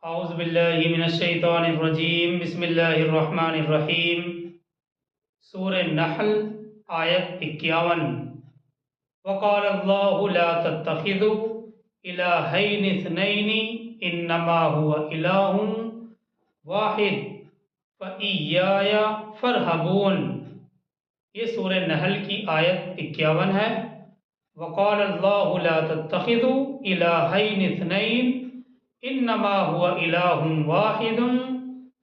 اعوذ باللہ من الشیطان الرجیم بسم اللہ الرحمن الرحیم۔ سورہ نحل آیت 51۔ وقال اللہ لا تتخذوا الہین اثنین انما هو الہ واحد فإیایا فارہبون۔ یہ سورہ نحل کی آیت 51 ہے۔ وقال اللہ لا تتخذوا الہین اثنین انما هو الہ واحد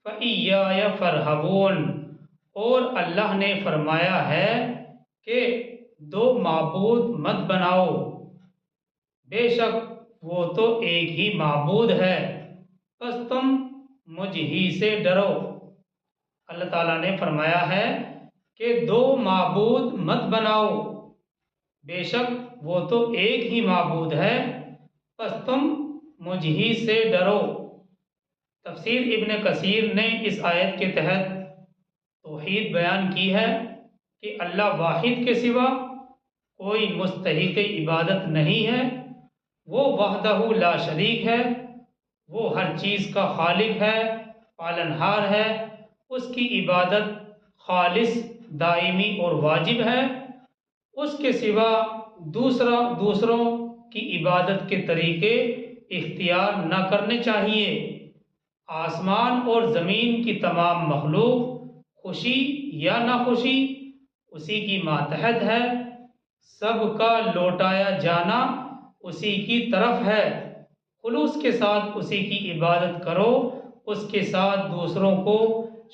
فإیایا فارہبون۔ اور اللہ نے فرمایا ہے کہ دو معبود مت بناؤ، بے شک وہ تو ایک ہی معبود ہے، بس تم مجھ ہی سے ڈرو۔ اللہ تعالیٰ نے فرمایا ہے کہ دو معبود مت بناؤ، بے شک وہ تو ایک ہی معبود ہے، بس تم مجھ ہی سے ڈرو۔ تفسیر ابن کثیر نے اس آیت کے تحت توحید بیان کی ہے کہ اللہ واحد کے سوا کوئی مستحق عبادت نہیں ہے، وہ وحدہ لا شریک ہے، وہ ہر چیز کا خالق ہے، پالنہار ہے، اس کی عبادت خالص، دائمی اور واجب ہے، اس کے سوا دوسروں کی عبادت کے طریقے اختیار نہ کرنے چاہیے۔ آسمان اور زمین کی تمام مخلوق خوشی یا ناخوشی اسی کی ماتحت ہے، سب کا لوٹایا جانا اسی کی طرف ہے۔ خلوص کے ساتھ اسی کی عبادت کرو، اس کے ساتھ دوسروں کو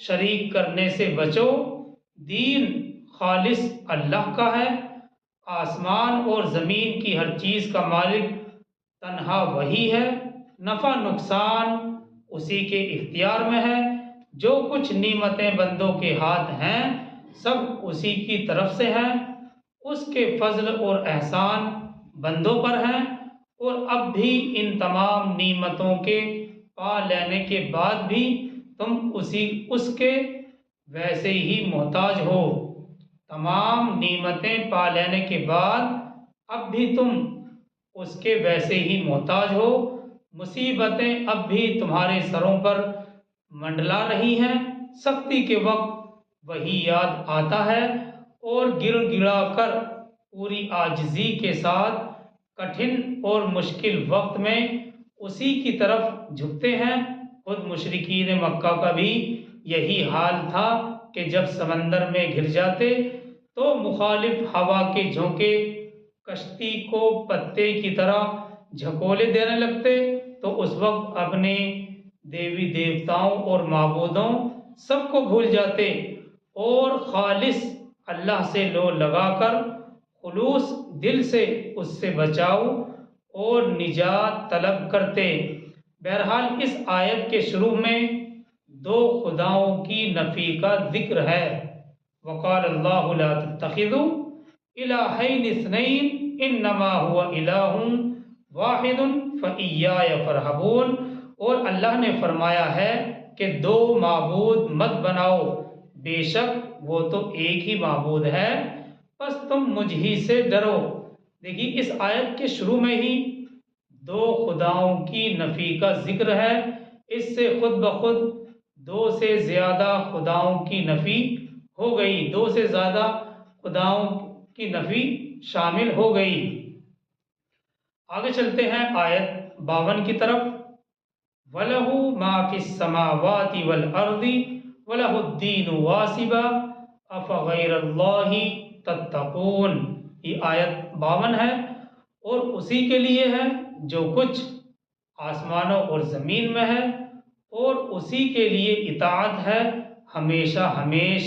شریک کرنے سے بچو۔ دین خالص اللہ کا ہے، آسمان اور زمین کی ہر چیز کا مالک تنہا وہی ہے، نفع نقصان اسی کے اختیار میں ہے، جو کچھ نعمتیں بندوں کے ہاتھ ہیں سب اسی کی طرف سے ہیں، اس کے فضل اور احسان بندوں پر ہیں، اور اب بھی ان تمام نعمتوں کے پا لینے کے بعد بھی تم اس کے ویسے ہی محتاج ہو۔ تمام نعمتیں پا لینے کے بعد اب بھی تم اس کے ویسے ہی محتاج ہو، مصیبتیں اب بھی تمہارے سروں پر منڈلا رہی ہیں، سختی کے وقت وہی یاد آتا ہے، اور گڑ گڑا کر پوری عاجزی کے ساتھ کٹھن اور مشکل وقت میں اسی کی طرف جھکتے ہیں۔ خود مشرکین مکہ کا بھی یہی حال تھا کہ جب سمندر میں گر جاتے تو مخالف ہوا کے جھونکے کشتی کو پتے کی طرح جھکولے دینے لگتے، تو اس وقت اپنے دیوی دیوتاؤں اور معبودوں سب کو بھول جاتے اور خالص اللہ سے لو لگا کر خلوص دل سے اس سے بچاؤ اور نجات طلب کرتے۔ بہرحال اس آیت کے شروع میں دو خداؤں کی نفی کا ذکر ہے۔ وقال اللہ لا تتخذوا الہین اثنین انما هو الہ واحد فإیایا فارہبون۔ اور اللہ نے فرمایا ہے کہ دو معبود مت بناؤ، بے شک وہ تو ایک ہی معبود ہے، بس تم مجھ ہی سے ڈرو۔ دیکھیے اس آیت کے شروع میں ہی دو خداؤں کی نفی کا ذکر ہے، اس سے خود بخود دو سے زیادہ خداؤں کی نفی ہو گئی، دو سے زیادہ خداؤں کی نفی شامل ہو گئی۔ آگے چلتے ہیں آیت 52 کی طرف۔ وَلَهُ مَا فِي السَّمَاوَاتِ وَالْأَرْضِ وَلَهُ الدِّينُ وَاسِبًا أَفَغَيْرَ اللَّهِ تَتَّقُونَ۔ یہ آیت 52 ہے، اور اسی کے لیے ہے جو کچھ آسمانوں اور زمین میں ہے، اور اسی کے لیے اطاعت ہے ہمیشہ ہمیش،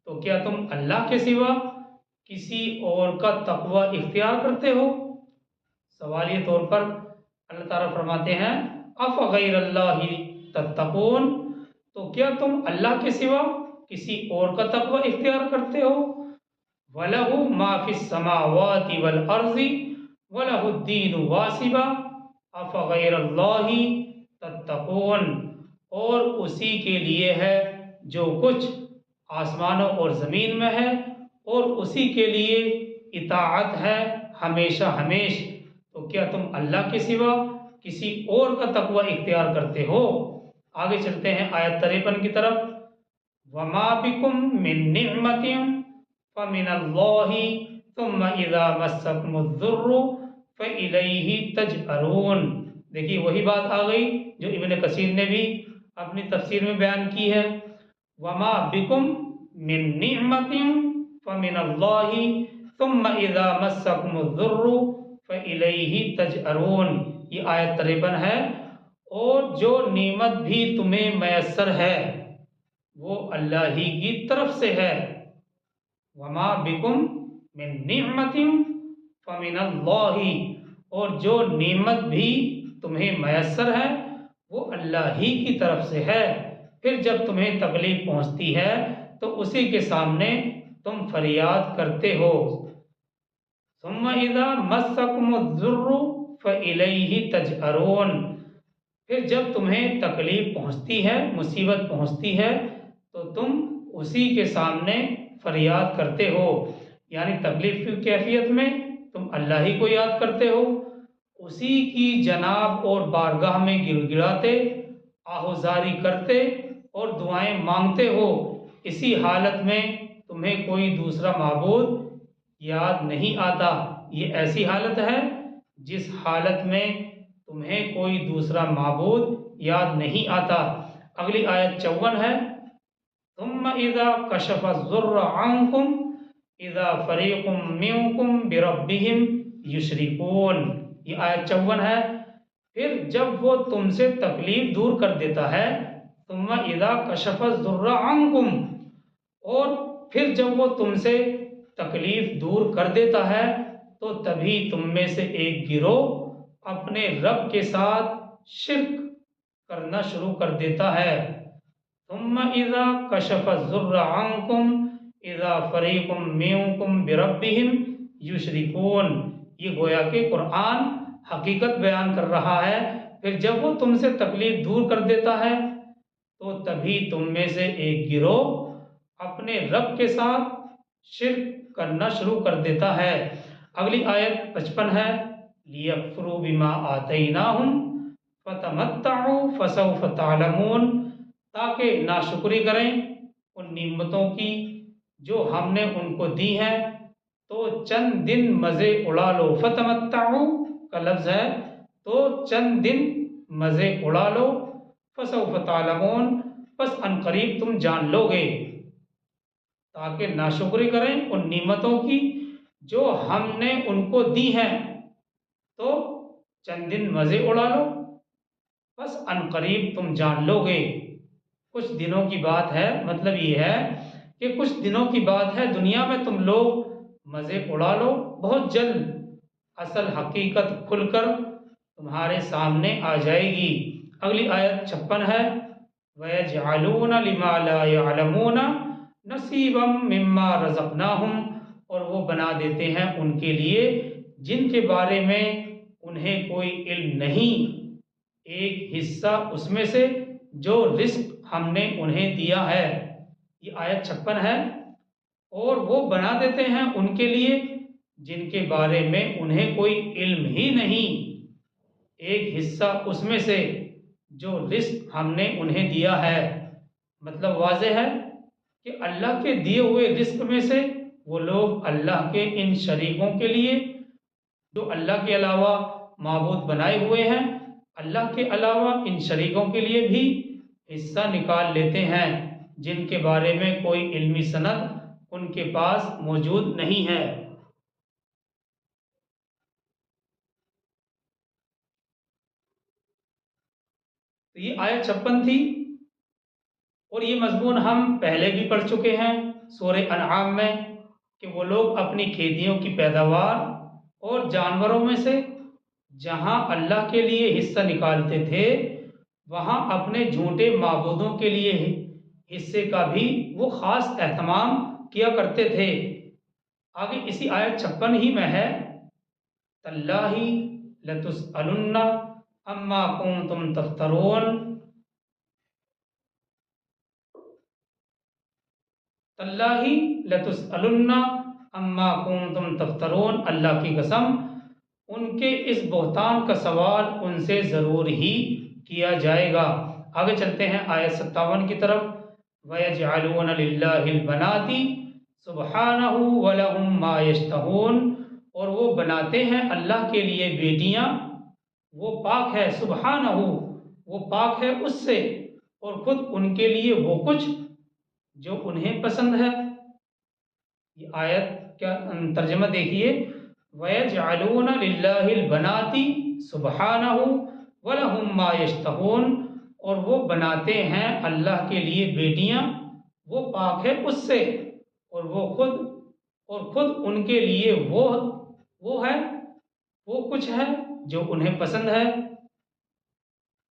تو کیا تم اللہ کے سوا کسی اور کا تقوی اختیار کرتے ہو؟ سوالیہ طور پر اللہ تعالیٰ فرماتے ہیں افغیر اللہ تتقون، تو کیا تم اللہ کے سوا کسی اور کا تقوی اختیار کرتے ہو؟ وَلَهُ مَا فِي السَّمَاوَاتِ وَالْأَرْضِ وَلَهُ الدِّينُ وَاسِبًا أَفَغَيْرَ اللَّهِ تَتَّقُونَ، اور اسی کے لیے ہے جو کچھ آسمانوں اور زمین میں ہے، اور اسی کے لیے اطاعت ہے ہمیشہ ہمیش، تو کیا تم اللہ کے سوا کسی اور کا تقوی اختیار کرتے ہو۔ آگے چلتے ہیں آیت 53 کی طرف۔ وما بکم من نعمت فمن اللہ ثم اذا مسکم الضر فالیہ تجأرون۔ دیکھیے وہی بات آ گئی جو ابن کثیر نے بھی اپنی تفسیر میں بیان کی ہے۔ وما بکم من نعمت فمن اللہ ثم اذا مسکم الضر فالیہ تجأرون، یہ آیت 53 ہے۔ اور جو نعمت بھی تمہیں میسر ہے وہ اللہ ہی کی طرف سے ہے۔ وما بکم من نعمت فمن اللہ، اور جو نعمت بھی تمہیں میسر ہے وہ اللہ ہی کی طرف سے ہے۔ پھر جب تمہیں تکلیف پہنچتی ہے تو اسی کے سامنے تم فریاد کرتے ہو۔ ثم اذا مسکم الضر فالیہ تجأرون، پھر جب تمہیں تکلیف پہنچتی ہے، مصیبت پہنچتی ہے تو تم اسی کے سامنے فریاد کرتے ہو۔ یعنی تکلیف کی کیفیت میں تم اللہ ہی کو یاد کرتے ہو، اسی کی جناب اور بارگاہ میں گر گراتے، آہوزاری کرتے اور دعائیں مانگتے ہو۔ اسی حالت میں تمہیں کوئی دوسرا معبود یاد نہیں آتا۔ یہ ایسی حالت ہے جس حالت میں تمہیں کوئی دوسرا معبود یاد نہیں آتا۔ اگلی آیت 54 ہے۔ ثم اذا کشف الضر عنکم اذا فریق منکم بربہم یشرکون، یہ آیت 54 ہے۔ پھر جب وہ تم سے تکلیف دور کر دیتا ہے، ثم اذا کشف الضر عنکم، اور پھر جب وہ تم سے تکلیف دور کر دیتا ہے تو تبھی تم میں سے ایک گروہ اپنے رب کے ساتھ شرک کرنا شروع کر دیتا ہے۔ ثم اذا کشف الضر عنکم اذا فریق منکم بربہم یشرکون، یہ گویا کہ قرآن حقیقت بیان کر رہا ہے۔ پھر جب وہ تم سے تکلیف دور کر دیتا ہے تو تبھی تم میں سے ایک گروہ اپنے رب کے ساتھ شرک کرنا شروع کر دیتا ہے۔ اگلی آیت 55 ہے۔ لِيَكْفُرُوا بِمَا آتَيْنَاهُمْ فَتَمَتَّعُوا فَسَوْفَ تَعْلَمُونَ، تاکہ ناشکری کریں ان نعمتوں کی جو ہم نے ان کو دی ہیں، تو چند دن مزے اڑا لو۔ فَتَمَتَّعُوا کا لفظ ہے تو چند دن مزے اڑا لو، فَسَوْفَ تَعْلَمُونَ، پس عنقریب تم جان لو گے۔ تاکہ ناشکری کریں ان نعمتوں کی جو ہم نے ان کو دی ہیں، تو چند دن مزے اڑا لو، بس عنقریب تم جان لو گے۔ کچھ دنوں کی بات ہے، مطلب یہ ہے کہ کچھ دنوں کی بات ہے، دنیا میں تم لوگ مزے اڑا لو، بہت جلد اصل حقیقت کھل کر تمہارے سامنے آ جائے گی۔ اگلی آیت 56 ہے۔ وَيَجْعَلُونَ لِمَا لَا يَعْلَمُونَ نَصِيبًا مِّمَّا رَزَقْنَاهُمْ، اور وہ بنا دیتے ہیں ان کے لیے جن کے بارے میں انہیں کوئی علم نہیں، ایک حصہ اس میں سے جو رزق ہم نے انہیں دیا ہے۔ یہ آیت 56 ہے۔ اور وہ بنا دیتے ہیں ان کے لیے جن کے بارے میں انہیں کوئی علم ہی نہیں، ایک حصہ اس میں سے جو رزق ہم نے انہیں دیا ہے۔ مطلب واضح ہے کہ اللہ کے دیے ہوئے رزق میں سے وہ لوگ اللہ کے ان شریکوں کے لیے جو اللہ کے علاوہ معبود بنائے ہوئے ہیں، اللہ کے علاوہ ان شریکوں کے لیے بھی حصہ نکال لیتے ہیں جن کے بارے میں کوئی علمی سند ان کے پاس موجود نہیں ہے۔ تو یہ آیت 56 تھی، اور یہ مضمون ہم پہلے بھی پڑھ چکے ہیں سورہ انعام میں، کہ وہ لوگ اپنی کھیتیوں کی پیداوار اور جانوروں میں سے جہاں اللہ کے لیے حصہ نکالتے تھے وہاں اپنے جھوٹے معبودوں کے لیے حصے کا بھی وہ خاص اہتمام کیا کرتے تھے۔ آگے اسی آیت 56 ہی میں ہے۔ تاللہ لتسألن عما کنتم تفترون، تاللہ لتسألن عما کنتم تفترون، اللہ کی قسم ان کے اس بہتان کا سوال ان سے ضرور ہی کیا جائے گا۔ آگے چلتے ہیں آیت 57 کی طرف۔ وَيَجْعَلُونَ لِلَّهِ الْبَنَاتِ سُبْحَانَهُ وَلَهُم مَّا يَشْتَهُونَ، اور وہ بناتے ہیں اللہ کے لیے بیٹیاں، وہ پاک ہے، سبحانہ وہ پاک ہے اس سے، اور خود ان کے لیے وہ کچھ جو انہیں پسند ہے۔ یہ آیت کا ترجمہ دیکھیے، وَيَجْعَلُونَ لِلَّهِ الْبَنَاتِ سُبْحَانَهُ وَلَهُم مَّا يَشْتَهُونَ، اور وہ بناتے ہیں اللہ کے لیے بیٹیاں، وہ پاک ہے اس سے، اور وہ خود ان کے لیے وہ ہے، وہ کچھ ہے جو انہیں پسند ہے۔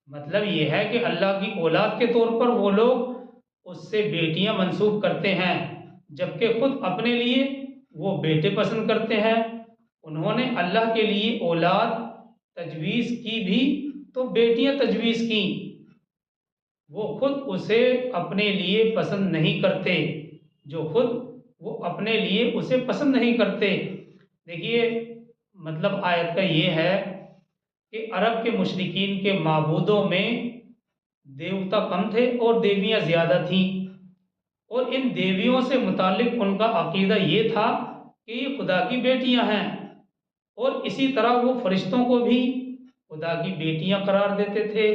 مطلب یہ ہے کہ اللہ کی اولاد کے طور پر وہ لوگ اس سے بیٹیاں منسوب کرتے ہیں، جبکہ خود اپنے لیے وہ بیٹے پسند کرتے ہیں۔ انہوں نے اللہ کے لیے اولاد تجویز کی بھی تو بیٹیاں تجویز کی، وہ خود اسے اپنے لیے پسند نہیں کرتے، جو خود وہ اپنے لیے اسے پسند نہیں کرتے۔ دیکھیے مطلب آیت کا یہ ہے کہ عرب کے مشرکین کے معبودوں میں دیوتا کم تھے اور دیویاں زیادہ تھیں، اور ان دیویوں سے متعلق ان کا عقیدہ یہ تھا کہ یہ خدا کی بیٹیاں ہیں، اور اسی طرح وہ فرشتوں کو بھی خدا کی بیٹیاں قرار دیتے تھے۔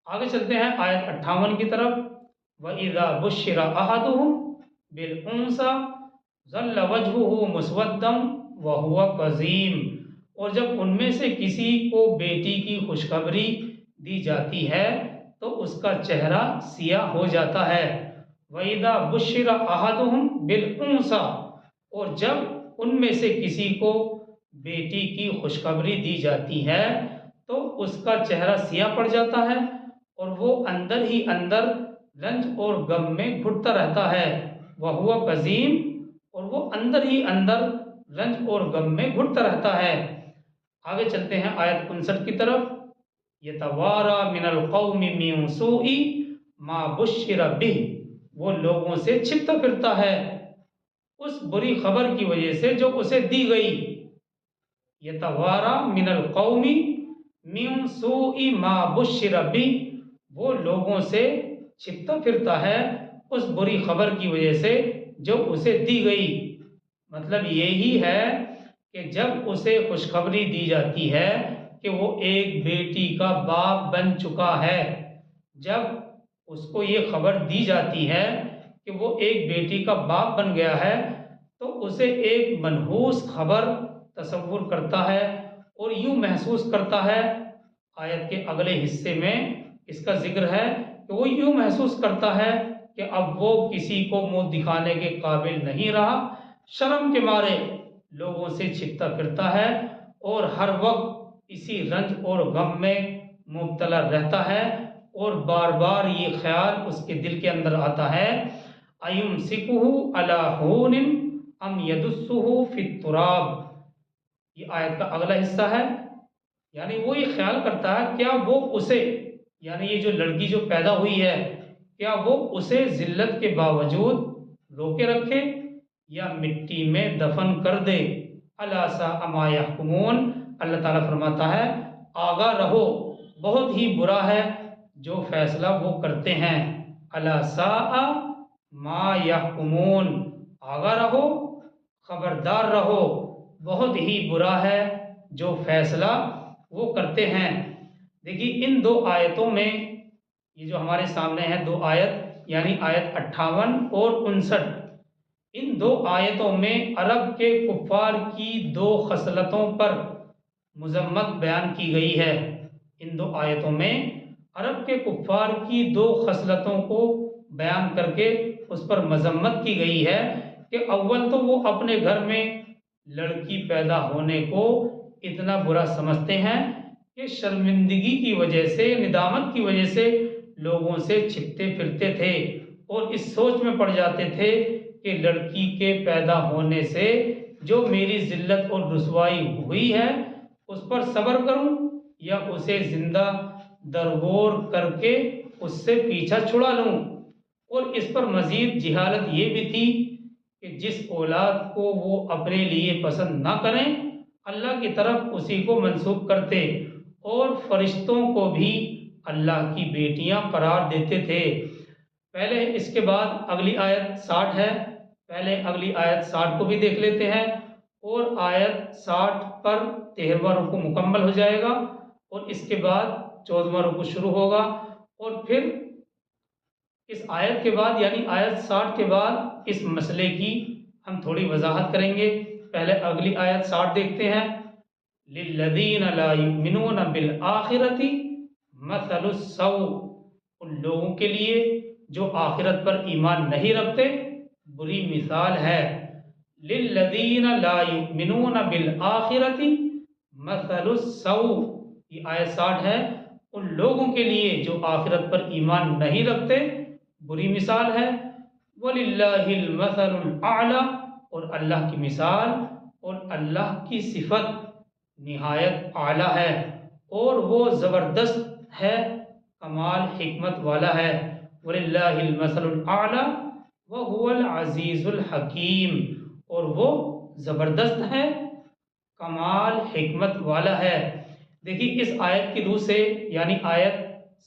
آگے چلتے ہیں آیت 58 کی طرف۔ وَإِذَا بُشِّرَ أَحَدُهُم بِالْأُنثَىٰ ظَلَّ وَجْهُهُ مُسْوَدًّا وَهُوَ كَظِيمٌ، اور جب ان میں سے کسی کو بیٹی کی خوشخبری دی جاتی ہے تو اس کا چہرہ سیاہ ہو جاتا ہے۔ وَإِذَا بُشِّرَ أَحَدُهُم بِالْأُنثَىٰ، اور جب ان میں سے کسی کو بیٹی کی خوشخبری دی جاتی ہے تو اس کا چہرہ سیاہ پڑ جاتا ہے، اور وہ اندر ہی اندر رنج اور غم میں گھٹتا رہتا ہے۔ وَهُوَ كَظِيمٌ، اور وہ اندر ہی اندر رنج اور غم میں گھٹتا رہتا ہے۔ آگے چلتے ہیں آیت 59 کی طرف۔ يَتَوَارَى مِنَ الْقَوْمِ مِنْ سُوءِ مَا بُشِّرَ بِهِ، وہ لوگوں سے چھپتا پھرتا ہے اس بری خبر کی وجہ سے جو اسے دی گئی۔ يَتَوَارَى مِنَ الْقَوْمِ مِنْ سُوءِ مَا بُشِّرَ بِهِ، وہ لوگوں سے چھپتا پھرتا ہے اس بری خبر کی وجہ سے جو اسے دی گئی۔ مطلب یہی ہے کہ جب اسے خوشخبری دی جاتی ہے کہ وہ ایک بیٹی کا باپ بن چکا ہے، جب اس کو یہ خبر دی جاتی ہے کہ وہ ایک بیٹی کا باپ بن گیا ہے تو اسے ایک منحوس خبر تصور کرتا ہے اور یوں محسوس کرتا ہے۔ آیت کے اگلے حصے میں اس کا ذکر ہے کہ وہ یوں محسوس کرتا ہے کہ اب وہ کسی کو منہ دکھانے کے قابل نہیں رہا، شرم کے مارے لوگوں سے چھپتا پھرتا ہے اور ہر وقت اسی رنج اور غم میں مبتلا رہتا ہے، اور بار بار یہ خیال اس کے دل کے اندر آتا ہے، أَيُمْسِكُهُ عَلَىٰ هُونٍ أَمْ يَدُسُّهُ فِي التُّرَابِ۔ یہ آیت کا اگلا حصہ ہے، یعنی وہ یہ خیال کرتا ہے کیا وہ اسے، یعنی یہ جو لڑکی جو پیدا ہوئی ہے، کیا وہ اسے ذلت کے باوجود روکے رکھے یا مٹی میں دفن کر دے۔ أَلَا سَاءَ مَا يَحْكُمُونَ، اللہ تعالیٰ فرماتا ہے آگاہ رہو، بہت ہی برا ہے جو فیصلہ وہ کرتے ہیں۔ أَلَا سَاءَ مَا يَحْكُمُونَ، آگاہ رہو، خبردار رہو، بہت ہی برا ہے جو فیصلہ وہ کرتے ہیں۔ دیکھیے ان دو آیتوں میں، یہ جو ہمارے سامنے ہے دو آیت، یعنی آیت 58 اور 59، ان دو آیتوں میں عرب کے کفار کی دو خصلتوں پر مذمت بیان کی گئی ہے۔ ان دو آیتوں میں عرب کے کفار کی دو خصلتوں کو بیان کر کے اس پر مذمت کی گئی ہے کہ اول تو وہ اپنے گھر میں لڑکی پیدا ہونے کو اتنا برا سمجھتے ہیں کہ شرمندگی کی وجہ سے، ندامت کی وجہ سے لوگوں سے چھپتے پھرتے تھے، اور اس سوچ میں پڑ جاتے تھے کہ لڑکی کے پیدا ہونے سے جو میری ذلت اور رسوائی ہوئی ہے اس پر صبر کروں یا اسے زندہ درگور کر کے اس سے پیچھا چھڑا لوں۔ اور اس پر مزید جہالت یہ بھی تھی کہ جس اولاد کو وہ اپنے لیے پسند نہ کریں اللہ کی طرف اسی کو منسوب کرتے اور فرشتوں کو بھی اللہ کی بیٹیاں قرار دیتے تھے۔ پہلے اس کے بعد اگلی آیت 60 ہے، پہلے اگلی آیت 60 کو بھی دیکھ لیتے ہیں، اور آیت 60 پر 13واں رکوع مکمل ہو جائے گا اور اس کے بعد 14واں رکوع شروع ہوگا، اور پھر اس آیت کے بعد یعنی آیت 60 کے بعد اس مسئلے کی ہم تھوڑی وضاحت کریں گے۔ پہلے اگلی آیت 60 دیکھتے ہیں۔ للذین لا یؤمنون بالآخرۃ مثل السوء، ان لوگوں کے لیے جو آخرت پر ایمان نہیں رکھتے بری مثال ہے۔ للذین لا یؤمنون بالآخرۃ مثل السوء، یہ آیت 60 ہے، ان لوگوں کے لیے جو آخرت پر ایمان نہیں رکھتے بری مثال ہے۔ وَلِلَّهِ الْمَثَلُ الْأَعْلَى، اور اللہ کی مثال اور اللہ کی صفت نہایت اعلیٰ ہے اور وہ زبردست ہے، کمال حکمت والا ہے۔ وَلِلَّهِ الْمَثَلُ الْأَعْلَى وَهُوَ الْعَزِيزُ الْحَكِيمُ، اور وہ زبردست ہے، کمال حکمت والا ہے۔ دیکھیے اس آیت کی روح سے یعنی آیت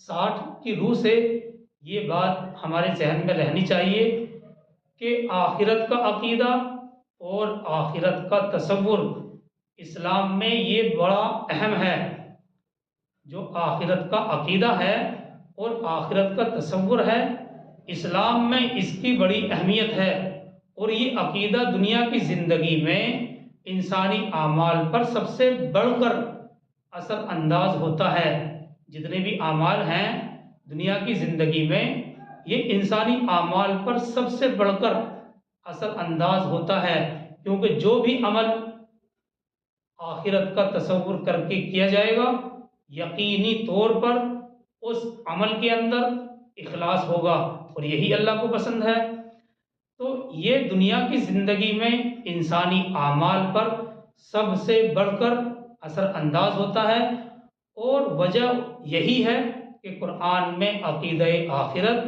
60 کی روح سے یہ بات ہمارے ذہن میں رہنی چاہیے کہ آخرت کا عقیدہ اور آخرت کا تصور اسلام میں یہ بڑا اہم ہے۔ جو آخرت کا عقیدہ ہے اور آخرت کا تصور ہے، اسلام میں اس کی بڑی اہمیت ہے، اور یہ عقیدہ دنیا کی زندگی میں انسانی اعمال پر سب سے بڑھ کر اثر انداز ہوتا ہے۔ جتنے بھی اعمال ہیں دنیا کی زندگی میں، یہ انسانی اعمال پر سب سے بڑھ کر اثر انداز ہوتا ہے، کیونکہ جو بھی عمل آخرت کا تصور کر کے کیا جائے گا یقینی طور پر اس عمل کے اندر اخلاص ہوگا، اور یہی اللہ کو پسند ہے۔ تو یہ دنیا کی زندگی میں انسانی اعمال پر سب سے بڑھ کر اثر انداز ہوتا ہے، اور وجہ یہی ہے کہ قرآن میں عقیدہ آخرت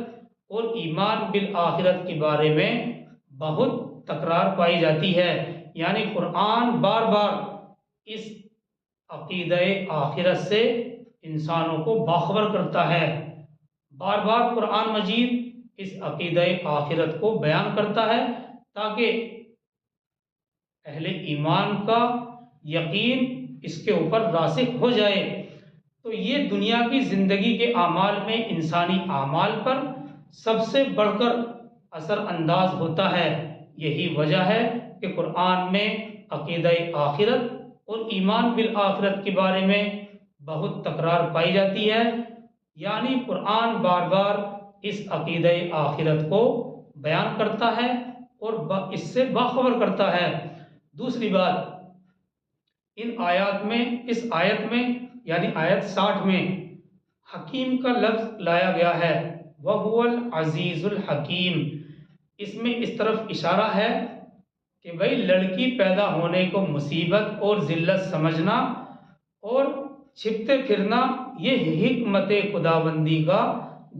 اور ایمان بالآخرت کے بارے میں بہت تکرار پائی جاتی ہے، یعنی قرآن بار بار اس عقیدہ آخرت سے انسانوں کو باخبر کرتا ہے۔ بار بار قرآن مجید اس عقیدہ آخرت کو بیان کرتا ہے تاکہ اہل ایمان کا یقین اس کے اوپر راسخ ہو جائے۔ تو یہ دنیا کی زندگی کے اعمال میں انسانی اعمال پر سب سے بڑھ کر اثر انداز ہوتا ہے۔ یہی وجہ ہے کہ قرآن میں عقیدہ آخرت اور ایمان بالآخرت کے بارے میں بہت تکرار پائی جاتی ہے، یعنی قرآن بار بار اس عقیدہ آخرت کو بیان کرتا ہے اور اس سے باخبر کرتا ہے۔ دوسری بات، ان آیات میں اس آیت میں یعنی آیت 60 میں حکیم کا لفظ لایا گیا ہے، وَهُوَ الْعَزِيزُ الْحَكِيمُ۔ اس میں اس طرف اشارہ ہے کہ بھئی لڑکی پیدا ہونے کو مصیبت اور ذلت سمجھنا اور چھپتے پھرنا یہ حکمت خداوندی کا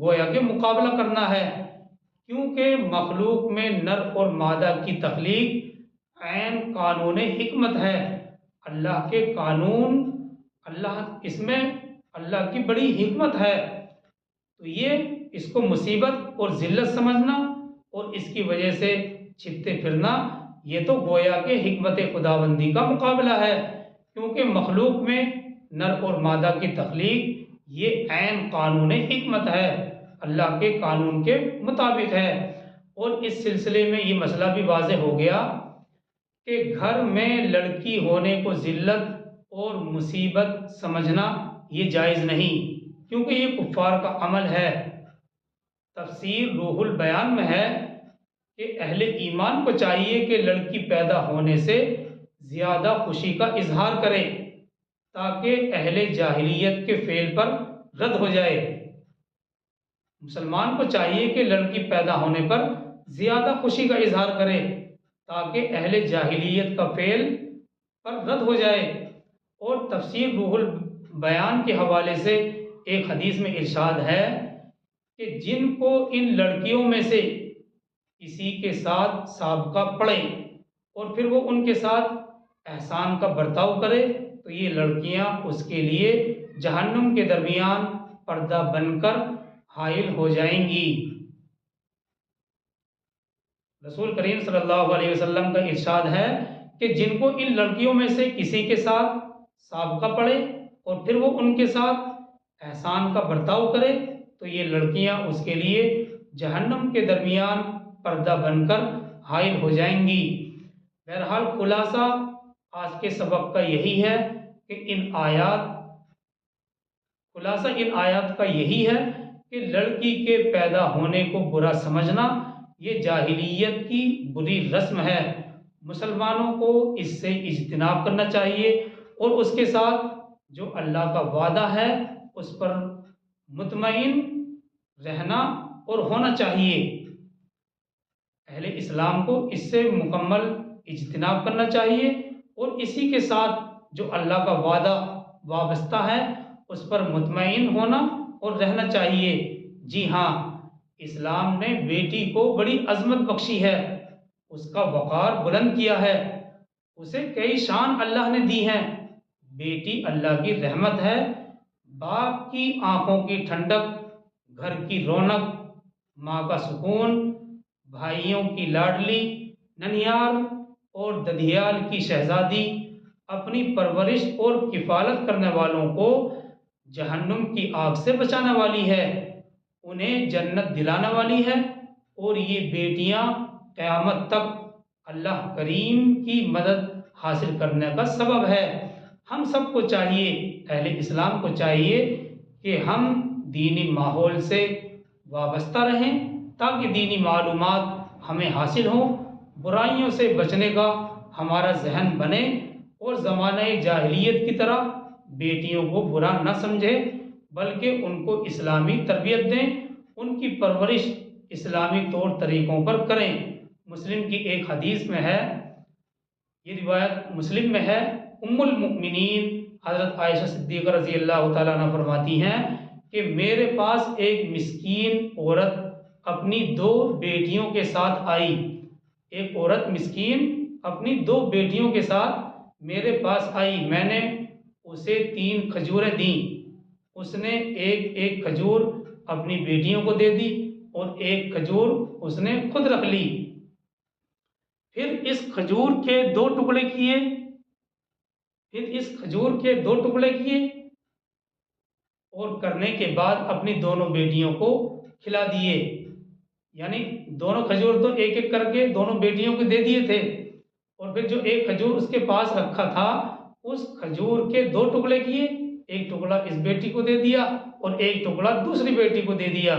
گویا کہ مقابلہ کرنا ہے، کیونکہ مخلوق میں نر اور مادہ کی تخلیق عین قانون حکمت ہے۔ اللہ کے قانون، اس میں اللہ کی بڑی حکمت ہے، تو یہ اس کو مصیبت اور ذلت سمجھنا اور اس کی وجہ سے چھپتے پھرنا یہ تو گویا کہ حکمت خداوندی کا مقابلہ ہے، کیونکہ مخلوق میں نر اور مادہ کی تخلیق یہ عین قانون حکمت ہے، اللہ کے قانون کے مطابق ہے۔ اور اس سلسلے میں یہ مسئلہ بھی واضح ہو گیا کہ گھر میں لڑکی ہونے کو ذلت اور مصیبت سمجھنا یہ جائز نہیں، کیونکہ یہ کفار کا عمل ہے۔ تفسیر روح البیان میں ہے کہ اہل ایمان کو چاہیے کہ لڑکی پیدا ہونے سے زیادہ خوشی کا اظہار کرے تاکہ اہل جاہلیت کے فعل پر رد ہو جائے۔ مسلمان کو چاہیے کہ لڑکی پیدا ہونے پر زیادہ خوشی کا اظہار کرے تاکہ اہل جاہلیت کا فعل پر رد ہو جائے۔ اور تفسیر روح البیان کے حوالے سے ایک حدیث میں ارشاد ہے کہ جن کو ان لڑکیوں میں سے کسی کے ساتھ سابقہ پڑے اور پھر وہ ان کے ساتھ احسان کا برتاؤ کرے تو یہ لڑکیاں اس کے لیے جہنم کے درمیان پردہ بن کر حائل ہو جائیں گی۔ رسول کریم صلی اللہ علیہ وسلم کا ارشاد ہے کہ جن کو ان لڑکیوں میں سے کسی کے ساتھ سابقہ پڑے اور پھر وہ ان کے ساتھ احسان کا برتاؤ کرے تو یہ لڑکیاں اس کے لیے جہنم کے درمیان پردہ بن کر حائل ہو جائیں گی۔ بہرحال خلاصہ آج کے سبق کا یہی ہے کہ ان آیات کا یہی ہے کہ لڑکی کے پیدا ہونے کو برا سمجھنا یہ جاہلیت کی بری رسم ہے۔ مسلمانوں کو اس سے اجتناب کرنا چاہیے اور اس کے ساتھ جو اللہ کا وعدہ ہے اس پر مطمئن رہنا اور ہونا چاہیے۔ اہل اسلام کو اس سے مکمل اجتناب کرنا چاہیے اور اسی کے ساتھ جو اللہ کا وعدہ وابستہ ہے اس پر مطمئن ہونا اور رہنا چاہیے۔ جی ہاں، اسلام نے بیٹی کو بڑی عظمت بخشی ہے، اس کا وقار بلند کیا ہے، اسے کئی شان اللہ نے دی ہیں۔ بیٹی اللہ کی رحمت ہے، باپ کی آنکھوں کی ٹھنڈک، گھر کی رونق، ماں کا سکون، بھائیوں کی لاڈلی، ننیال اور ددھیال کی شہزادی، اپنی پرورش اور کفالت کرنے والوں کو جہنم کی آگ سے بچانے والی ہے، انہیں جنت دلانے والی ہے، اور یہ بیٹیاں قیامت تک اللہ کریم کی مدد حاصل کرنے کا سبب ہے۔ ہم سب کو چاہیے، اہل اسلام کو چاہیے کہ ہم دینی ماحول سے وابستہ رہیں تاکہ دینی معلومات ہمیں حاصل ہوں، برائیوں سے بچنے کا ہمارا ذہن بنے اور زمانہ جاہلیت کی طرح بیٹیوں کو برا نہ سمجھے بلکہ ان کو اسلامی تربیت دیں، ان کی پرورش اسلامی طور طریقوں پر کریں۔ مسلم کی ایک حدیث میں ہے، یہ روایت مسلم میں ہے، ام المؤمنین حضرت عائشہ صدیقہ رضی اللہ تعالیٰ عنہ فرماتی ہیں کہ میرے پاس ایک مسکین عورت اپنی 2 بیٹیوں کے ساتھ آئی۔ ایک عورت مسکین اپنی 2 بیٹیوں کے ساتھ میرے پاس آئی، میں نے اسے 3 کھجوریں دیں، اس نے ایک کھجور اپنی بیٹیوں کو دے دی اور ایک کھجور اس نے خود رکھ لی۔ پھر اس کھجور کے 2 ٹکڑے کیے اور کرنے کے بعد اپنی دونوں بیٹیوں کو کھلا دیے، یعنی دونوں کھجور تو ایک کر کے دونوں بیٹیوں کو دے دیے تھے، اور پھر جو ایک کھجور اس کے پاس رکھا تھا اس کھجور کے 2 ٹکڑے کیے، ایک ٹکڑا اس بیٹی کو دے دیا اور ایک ٹکڑا دوسری بیٹی کو دے دیا،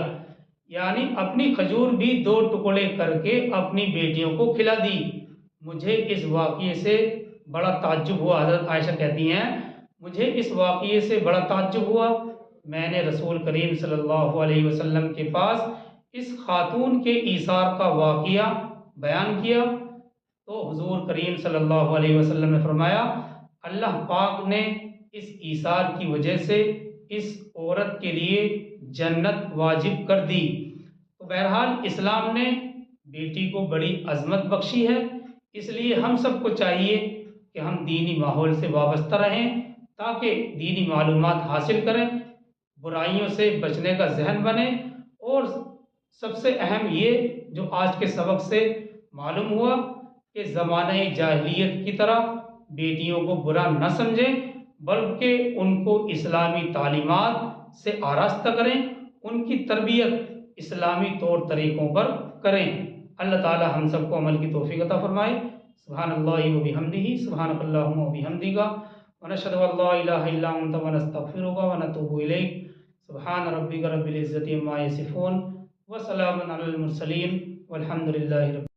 یعنی اپنی کھجور بھی 2 ٹکڑے کر کے اپنی بیٹیوں کو کھلا دی۔ مجھے اس واقعے سے بڑا تعجب ہوا، حضرت عائشہ کہتی ہیں مجھے اس واقعے سے بڑا تعجب ہوا، میں نے رسول کریم صلی اللہ علیہ وسلم کے پاس اس خاتون کے ایثار کا واقعہ بیان کیا تو حضور کریم صلی اللہ علیہ وسلم نے فرمایا اللہ پاک نے اس ایثار کی وجہ سے اس عورت کے لیے جنت واجب کر دی۔ تو بہرحال اسلام نے بیٹی کو بڑی عظمت بخشی ہے، اس لیے ہم سب کو چاہیے کہ ہم دینی ماحول سے وابستہ رہیں تاکہ دینی معلومات حاصل کریں، برائیوں سے بچنے کا ذہن بنے، اور سب سے اہم یہ جو آج کے سبق سے معلوم ہوا کہ زمانہ جاہلیت کی طرح بیٹیوں کو برا نہ سمجھیں بلکہ ان کو اسلامی تعلیمات سے آراستہ کریں، ان کی تربیت اسلامی طور طریقوں پر کریں۔ اللہ تعالی ہم سب کو عمل کی توفیق عطا فرمائے۔ سبحان اللہ و بحمدہ، سبحانک اللہم و بحمدک، ونشہد ان لا الہ الا انت ونستغفرک ونتوب الیک۔ سبحان ربک رب العزۃ عما یصفون وسلام علی المرسلین والحمد للہ رب